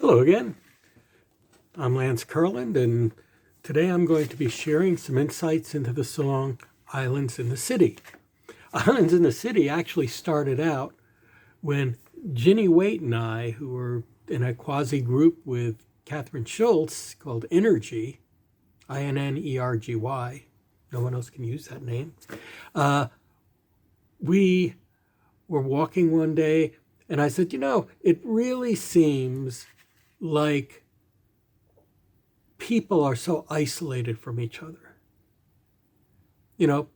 Hello again. I'm Lance Kurland, and today I'm going to be sharing some insights into the song Islands in the City. Islands in the City actually started out when Ginnie Waite and I, who were in a quasi group with Catherine Schultz called Energy, Innergy, no one else can use that name, we were walking one day, and I said, it really seems like people are so isolated from each other.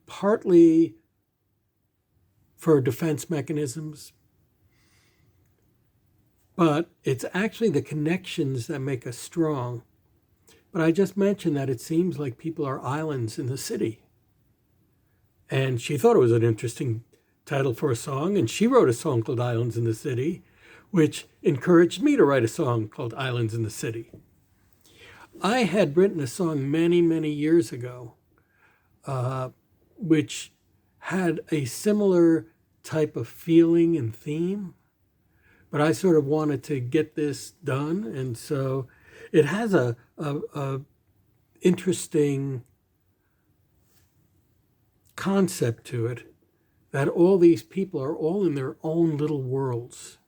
Partly for defense mechanisms, but it's actually the connections that make us strong. But I just mentioned that it seems like people are islands in the city. And she thought it was an interesting title for a song, and she wrote a song called Islands in the City, which encouraged me to write a song called Islands in the City. I had written a song many, many years ago, which had a similar type of feeling and theme, but I sort of wanted to get this done, and so it has a interesting concept to it, that all these people are all in their own little worlds.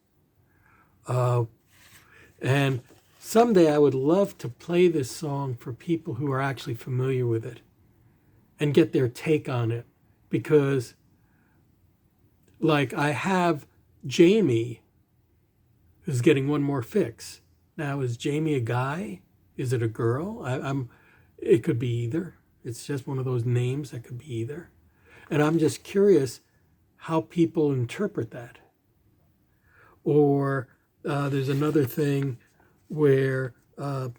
And someday I would love to play this song for people who are actually familiar with it and get their take on it. Because, I have Jamie, who's getting one more fix. Now, is Jamie a guy? Is it a girl? It could be either. It's just one of those names that could be either. And I'm just curious how people interpret that. Or there's another thing where it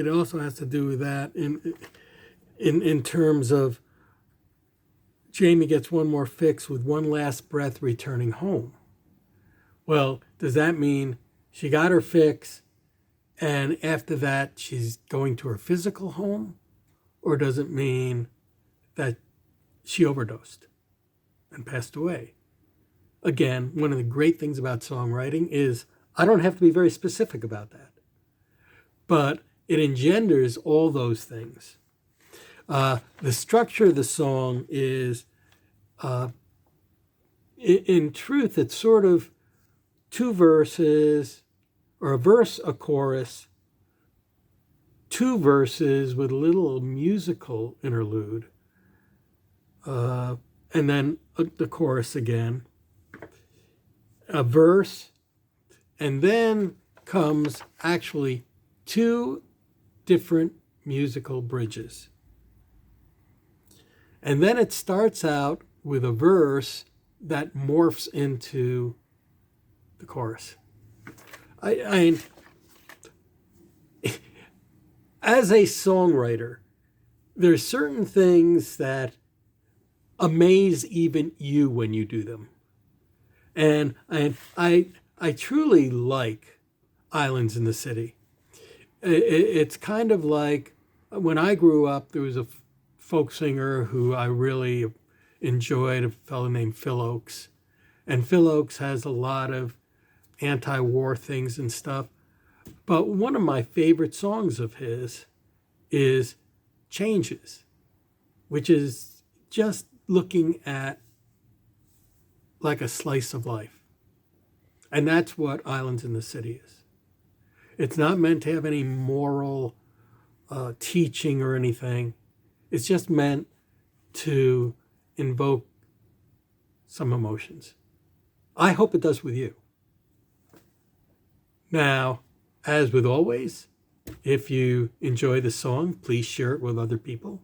also has to do with that in terms of Jamie gets one more fix with one last breath returning home. Well, does that mean she got her fix and after that she's going to her physical home? Or does it mean that she overdosed and passed away? Again, one of the great things about songwriting is I don't have to be very specific about that. But it engenders all those things. The structure of the song is, in truth, it's sort of two verses, or a verse, a chorus, two verses with a little musical interlude, and then the chorus again, a verse, and then comes actually two different musical bridges. And then it starts out with a verse that morphs into the chorus. As a songwriter, there's certain things that amaze even you when you do them. And I truly like Islands in the City. It's kind of like when I grew up, there was a folk singer who I really enjoyed, a fellow named Phil Oakes. And Phil Oakes has a lot of anti-war things and stuff. But one of my favorite songs of his is Changes, which is just looking at like a slice of life. And that's what Islands in the City is. It's not meant to have any moral teaching or anything. It's just meant to invoke some emotions. I hope it does with you. Now, as with always, if you enjoy the song, please share it with other people.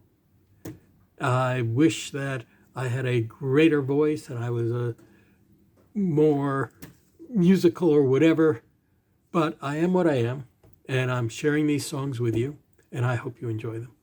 I wish that I had a greater voice and I was a more musical or whatever, but I am what I am, and I'm sharing these songs with you, and I hope you enjoy them.